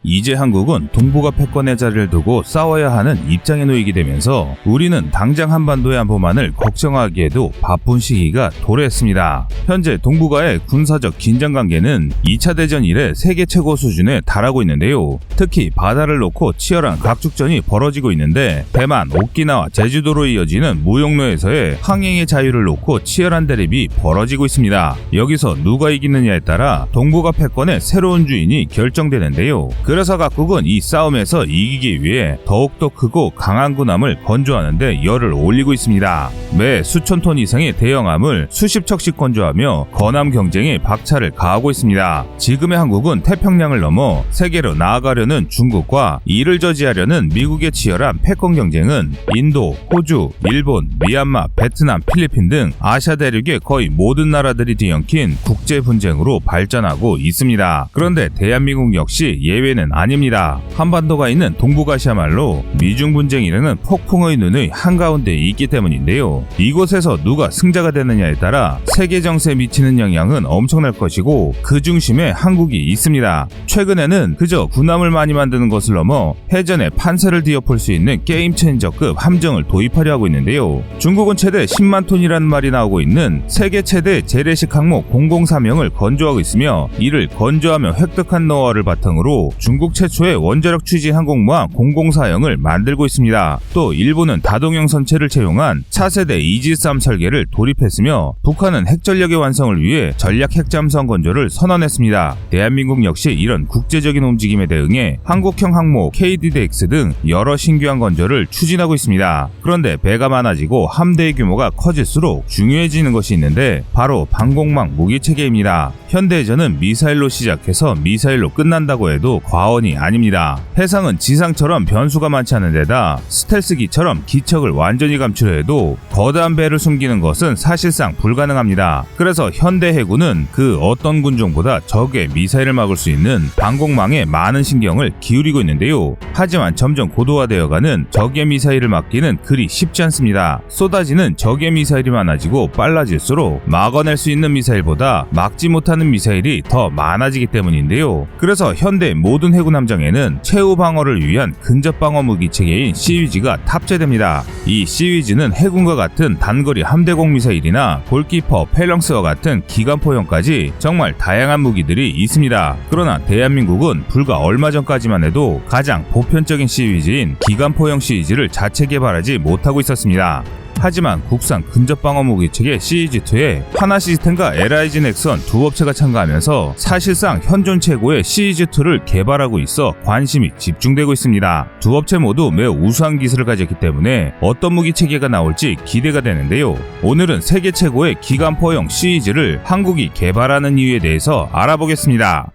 이제 한국은 동북아 패권의 자리를 두고 싸워야 하는 입장에 놓이게 되면서 우리는 당장 한반도의 안보만을 걱정하기에도 바쁜 시기가 도래했습니다. 현재 동북아의 군사적 긴장관계는 2차 대전 이래 세계 최고 수준에 달하고 있는데요. 특히 바다를 놓고 치열한 각축전이 벌어지고 있는데 대만, 오키나와 제주도로 이어지는 무역로에서의 항행의 자유를 놓고 치열한 대립이 벌어지고 있습니다. 여기서 누가 이기느냐에 따라 동북아 패권의 새로운 주인이 결정되는데요. 그래서 각국은 이 싸움에서 이기기 위해 더욱더 크고 강한 군함을 건조하는데 열을 올리고 있습니다. 매 수천 톤 이상의 대형함을 수십 척씩 건조하며 건함 경쟁에 박차를 가하고 있습니다. 지금의 한국은 태평양을 넘어 세계로 나아가려는 중국과 이를 저지하려는 미국의 치열한 패권 경쟁은 인도, 호주, 일본, 미얀마, 베트남, 필리핀 등 아시아 대륙의 거의 모든 나라들이 뒤엉킨 국제 분쟁으로 발전하고 있습니다. 그런데 대한민국 역시 예외는 아닙니다. 한반도가 있는 동북아시아말로 미중 분쟁이라는 폭풍의 눈의 한가운데에 있기 때문인데요. 이곳에서 누가 승자가 되느냐에 따라 세계 정세에 미치는 영향은 엄청날 것이고 그 중심에 한국이 있습니다. 최근에는 그저 군함을 많이 만드는 것을 넘어 해전의 판세를 뒤엎을 수 있는 게임 체인저급 함정을 도입하려 하고 있는데요. 중국은 최대 10만 톤이라는 말이 나오고 있는 세계 최대 재래식 항모 003형을 건조하고 있으며 이를 건조하며 획득한 노하우를 바탕으로 중국 최초의 원자력 추진 항공모함 004형을 만들고 있습니다. 또 일본은 다동형 선체를 채용한 차세대 이지스함 설계를 돌입했으며 북한은 핵전력의 완성을 위해 전략 핵잠수함 건조를 선언했습니다. 대한민국 역시 이런 국제적인 움직임에 대응해 한국형 항모 KDDX 등 여러 신규함 건조를 추진하고 있습니다. 그런데 배가 많아지고 함대의 규모가 커질수록 중요해지는 것이 있는데 바로 방공망 무기체계입니다. 현대해전은 미사일로 시작해서 미사일로 끝난다고 해도 과언이 아닙니다. 해상은 지상처럼 변수가 많지 않은 데다 스텔스기처럼 기척을 완전히 감추려 해도 거대한 배를 숨기는 것은 사실상 불가능합니다. 그래서 현대 해군은 그 어떤 군종보다 적의 미사일을 막을 수 있는 방공망에 많은 신경을 기울이고 있는데요. 하지만 점점 고도화되어가는 적의 미사일을 막기는 그리 쉽지 않습니다. 쏟아지는 적의 미사일이 많아지고 빨라질수록 막아낼 수 있는 미사일보다 막지 못하는 미사일이 더 많아지기 때문인데요. 그래서 현대 모든 해군 함정에는 최후 방어를 위한 근접 방어 무기 체계인 시위지가 탑재됩니다. 이 시위지는 해군과 같은 단거리 함대공 미사일이나 골키퍼, 펠렁스와 같은 기관포형까지 정말 다양한 무기들이 있습니다. 그러나 대한민국은 불과 얼마 전까지만 해도 가장 보편적인 시위지인 기관포형 시위지를 자체 개발하지 못하고 있었습니다. 하지만 국산 근접방어 무기체계 CEG2에 하나시스템과 LIG 넥슨 두 업체가 참가하면서 사실상 현존 최고의 CEG2를 개발하고 있어 관심이 집중되고 있습니다. 두 업체 모두 매우 우수한 기술을 가졌기 때문에 어떤 무기체계가 나올지 기대가 되는데요. 오늘은 세계 최고의 기관포형 CEG를 한국이 개발하는 이유에 대해서 알아보겠습니다.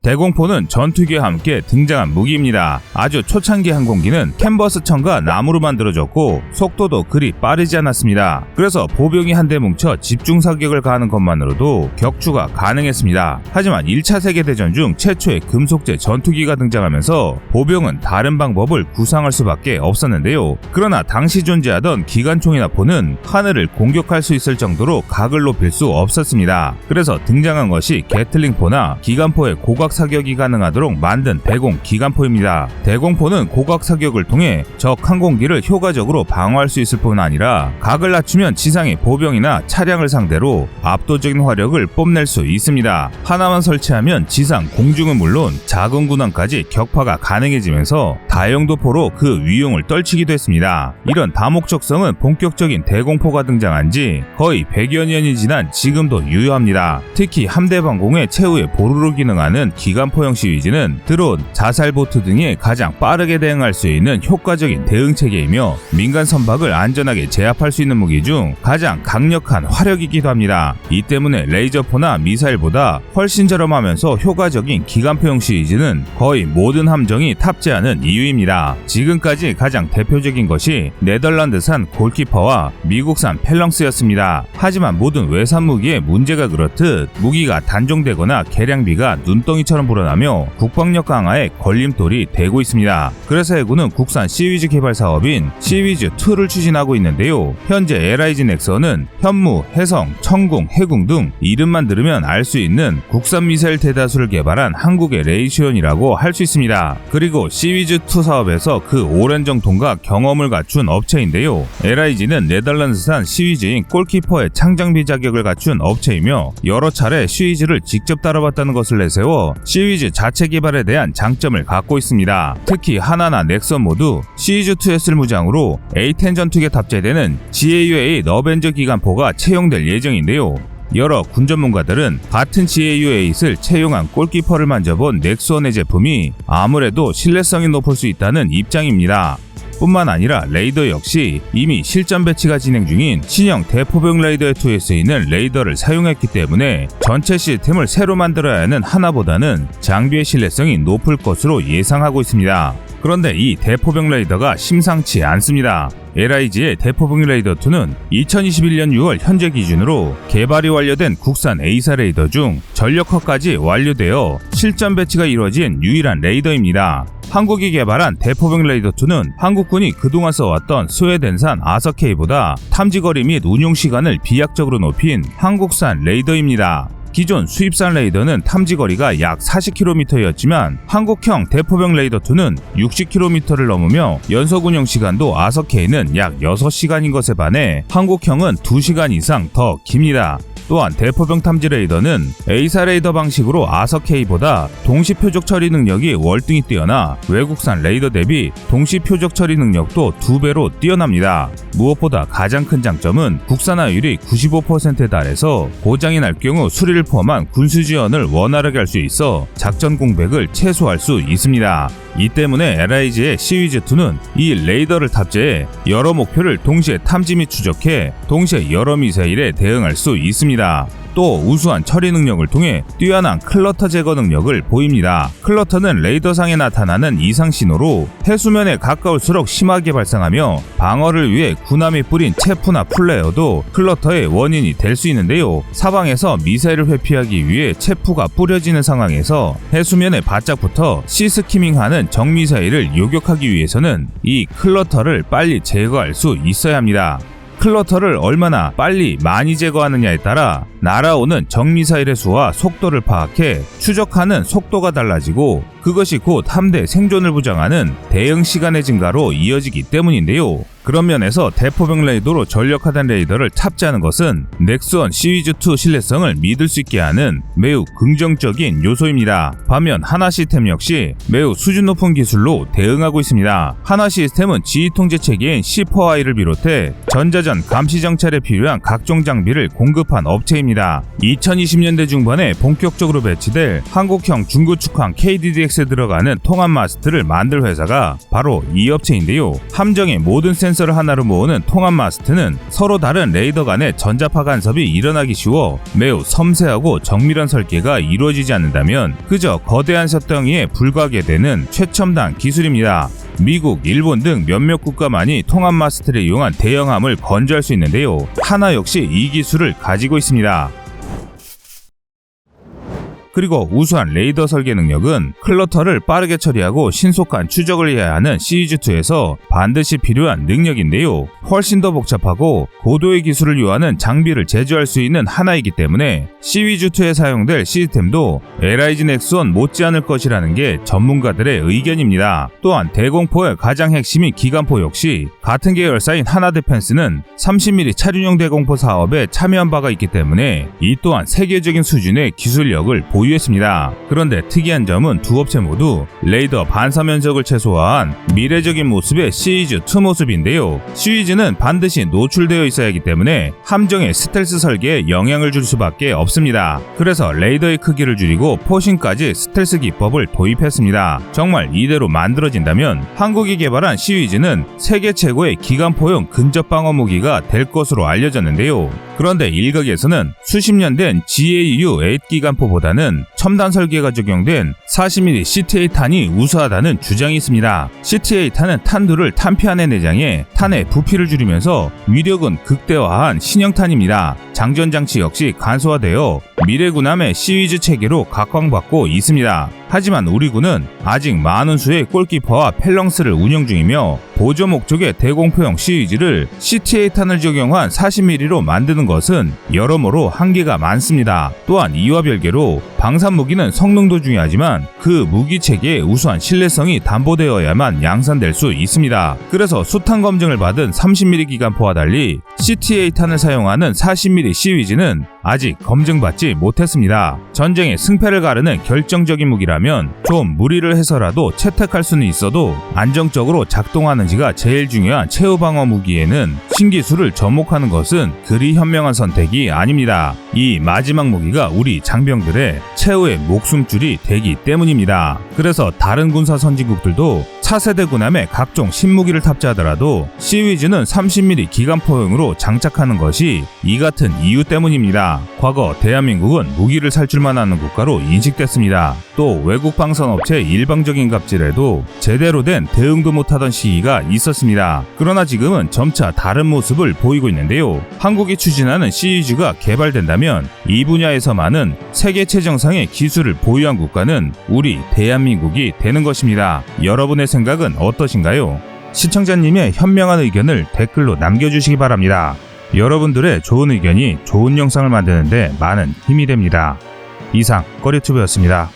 대공포는 전투기와 함께 등장한 무기입니다. 아주 초창기 항공기는 캔버스천과 나무로 만들어졌고 속도도 그리 빠르지 않았습니다. 그래서 보병이 한데 뭉쳐 집중사격을 가하는 것만으로도 격추가 가능했습니다. 하지만 1차 세계대전 중 최초의 금속제 전투기가 등장하면서 보병은 다른 방법을 구상할 수밖에 없었는데요. 그러나 당시 존재하던 기관총이나 포는 하늘을 공격할 수 있을 정도로 각을 높일 수 없었습니다. 그래서 등장한 것이 게틀링포나 기관포의 고각 사격이 가능하도록 만든 대공 기관포입니다. 대공포는 고각 사격을 통해 적 항공기를 효과적으로 방어할 수 있을 뿐 아니라 각을 낮추면 지상의 보병이나 차량을 상대로 압도적인 화력을 뽐낼 수 있습니다. 하나만 설치하면 지상, 공중은 물론 작은 군함까지 격파가 가능해지면서 다용도포로 그 위용을 떨치기도 했습니다. 이런 다목적성은 본격적인 대공포가 등장한 지 거의 100여 년이 지난 지금도 유효합니다. 특히 함대 방공의 최후의 보루로 기능하는 기관포형 시위지는 드론, 자살보트 등에 가장 빠르게 대응할 수 있는 효과적인 대응체계이며 민간 선박을 안전하게 제압할 수 있는 무기 중 가장 강력한 화력이기도 합니다. 이 때문에 레이저포나 미사일보다 훨씬 저렴하면서 효과적인 기관포형 시위지는 거의 모든 함정이 탑재하는 이유입니다. 지금까지 가장 대표적인 것이 네덜란드산 골키퍼와 미국산 펠렁스였습니다. 하지만 모든 외산 무기의 문제가 그렇듯 무기가 단종되거나 개량비가 눈덩이처럼 맹장처럼 불어나며 국방력 강화에 걸림돌이 되고 있습니다. 그래서 해군은 국산 시위즈 개발 사업인 시위즈2를 추진하고 있는데요. 현재 LIG 넥슨은 현무, 해성, 청궁, 해궁 등 이름만 들으면 알 수 있는 국산 미사일 대다수를 개발한 한국의 레이시온이라고 할 수 있습니다. 그리고 시위즈2 사업에서 그 오랜 정통과 경험을 갖춘 업체인데요. LIG는 네덜란드산 시위즈인 골키퍼의 창장비 자격을 갖춘 업체이며 여러 차례 시위즈를 직접 다뤄봤다는 것을 내세워 시위즈 자체 개발에 대한 장점을 갖고 있습니다. 특히 하나나 넥선 모두 시위즈2에 쓸 무장으로 A-10 전투기에 탑재되는 GAU-A 너벤저 기관포가 채용될 예정인데요. 여러 군 전문가들은 같은 GAU-8을 채용한 골키퍼를 만져본 넥스원의 제품이 아무래도 신뢰성이 높을 수 있다는 입장입니다. 뿐만 아니라 레이더 역시 이미 실전 배치가 진행 중인 신형 대포병 레이더2에 쓰이는 레이더를 사용했기 때문에 전체 시스템을 새로 만들어야 하는 하나보다는 장비의 신뢰성이 높을 것으로 예상하고 있습니다. 그런데 이 대포병 레이더가 심상치 않습니다. LIG의 대포병 레이더2는 2021년 6월 현재 기준으로 개발이 완료된 국산 A사 레이더 중 전력화까지 완료되어 실전 배치가 이루어진 유일한 레이더입니다. 한국이 개발한 대포병 레이더2는 한국군이 그동안 써왔던 스웨덴산 아서K보다 탐지거리 및 운용시간을 비약적으로 높인 한국산 레이더입니다. 기존 수입산 레이더는 탐지거리가 약 40km였지만 한국형 대포병 레이더2는 60km를 넘으며 연속 운영 시간도 아서K는 약 6시간인 것에 반해 한국형은 2시간 이상 더 깁니다. 또한 대포병 탐지 레이더는 A사 레이더 방식으로 아서K보다 동시 표적 처리 능력이 월등히 뛰어나 외국산 레이더 대비 동시 표적 처리 능력도 2배로 뛰어납니다. 무엇보다 가장 큰 장점은 국산화율이 95%에 달해서 고장이 날 경우 수리를 포함한 군수 지원을 원활하게 할 수 있어 작전 공백을 최소화할 수 있습니다. 이 때문에 LIG의 시위즈2는 이 레이더를 탑재해 여러 목표를 동시에 탐지 및 추적해 동시에 여러 미사일에 대응할 수 있습니다. 또 우수한 처리 능력을 통해 뛰어난 클러터 제거 능력을 보입니다. 클러터는 레이더상에 나타나는 이상 신호로 해수면에 가까울수록 심하게 발생하며 방어를 위해 군함이 뿌린 체프나 플레어도 클러터의 원인이 될 수 있는데요. 사방에서 미사일을 회피하기 위해 체프가 뿌려지는 상황에서 해수면에 바짝 붙어 시스키밍하는 적미사일을 요격하기 위해서는 이 클러터를 빨리 제거할 수 있어야 합니다. 클러터를 얼마나 빨리 많이 제거하느냐에 따라 날아오는 적미사일의 수와 속도를 파악해 추적하는 속도가 달라지고 그것이 곧 함대 생존을 보장하는 대응 시간의 증가로 이어지기 때문인데요. 그런 면에서 대포병 레이더로 전력화된 레이더를 탑재하는 것은 넥스원 시위즈2 신뢰성을 믿을 수 있게 하는 매우 긍정적인 요소입니다. 반면 하나 시스템 역시 매우 수준 높은 기술로 대응하고 있습니다. 하나 시스템은 지휘 통제 체계인 C4I를 비롯해 전자전 감시 정찰에 필요한 각종 장비를 공급한 업체입니다. 2020년대 중반에 본격적으로 배치될 한국형 중구축항 KDDX에 들어가는 통합 마스트를 만들 회사가 바로 이 업체인데요. 함정의 모든 센서를 하나로 모으는 통합 마스트는 서로 다른 레이더 간의 전자파 간섭이 일어나기 쉬워 매우 섬세하고 정밀한 설계가 이루어지지 않는다면 그저 거대한 셔덩이에 불과하게 되는 최첨단 기술입니다. 미국, 일본 등 몇몇 국가만이 통합 마스트를 이용한 대형함을 건조할 수 있는데요. 하나 역시 이 기술을 가지고 있습니다. 그리고 우수한 레이더 설계 능력은 클러터를 빠르게 처리하고 신속한 추적을 해야 하는 시위즈2에서 반드시 필요한 능력인데요. 훨씬 더 복잡하고 고도의 기술을 요하는 장비를 제조할 수 있는 하나이기 때문에 시위즈2에 사용될 시스템도 LIG 넥스원 못지않을 것이라는 게 전문가들의 의견입니다. 또한 대공포의 가장 핵심인 기관포 역시 같은 계열사인 하나디펜스는 30mm 차륜형 대공포 사업에 참여한 바가 있기 때문에 이 또한 세계적인 수준의 기술력을 보유했습니다. 그런데 특이한 점은 두 업체 모두 레이더 반사 면적을 최소화한 미래적인 모습의 시위즈2 모습인데요. 시위즈는 반드시 노출되어 있어야 하기 때문에 함정의 스텔스 설계에 영향을 줄 수밖에 없습니다. 그래서 레이더의 크기를 줄이고 포신까지 스텔스 기법을 도입했습니다. 정말 이대로 만들어진다면 한국이 개발한 시위즈는 세계 최고의 기관포용 근접 방어 무기가 될 것으로 알려졌는데요. 그런데 일각에서는 수십 년 된 GAU-8 기관포보다는 첨단 설계가 적용된 40mm CTA-탄이 우수하다는 주장이 있습니다. CTA-탄은 탄두를 탄피 안에 내장해 탄의 부피를 줄이면서 위력은 극대화한 신형탄입니다. 장전장치 역시 간소화되어 미래군함의 시위즈 체계로 각광받고 있습니다. 하지만 우리 군은 아직 많은 수의 골키퍼와 펠렁스를 운영 중이며 보조 목적의 대공포용 시위즈를 CTA-탄을 적용한 40mm로 만드는 것은 여러모로 한계가 많습니다. 또한 이와 별개로 방산무기는 성능도 중요하지만 그 무기 체계의 우수한 신뢰성이 담보되어야만 양산될 수 있습니다. 그래서 수탄 검증을 받은 30mm 기관포와 달리 CTA-탄을 사용하는 40mm 시위즈는 아직 검증받지 못했습니다. 전쟁의 승패를 가르는 결정적인 무기라면 좀 무리를 해서라도 채택할 수는 있어도 안정적으로 작동하는지가 제일 중요한 최후 방어 무기에는 신기술을 접목하는 것은 그리 현명한 선택이 아닙니다. 이 마지막 무기가 우리 장병들의 최후의 목숨줄이 되기 때문입니다. 그래서 다른 군사 선진국들도 차세대 군함에 각종 신무기를 탑재하더라도 시위즈는 30mm 기관포용으로 장착하는 것이 이 같은 이유 때문입니다. 과거 대한민국은 무기를 살 줄만 아는 국가로 인식됐습니다. 또 외국 방산업체의 일방적인 갑질에도 제대로 된 대응도 못하던 시기가 있었습니다. 그러나 지금은 점차 다른 모습을 보이고 있는데요. 한국이 추진하는 시위즈가 개발된다면 이 분야에서만은 세계 최정상의 기술을 보유한 국가는 우리 대한민국이 되는 것입니다. 여러분의 생각은 어떠신가요? 시청자님의 현명한 의견을 댓글로 남겨주시기 바랍니다. 여러분들의 좋은 의견이 좋은 영상을 만드는데 많은 힘이 됩니다. 이상 꺼리튜브였습니다.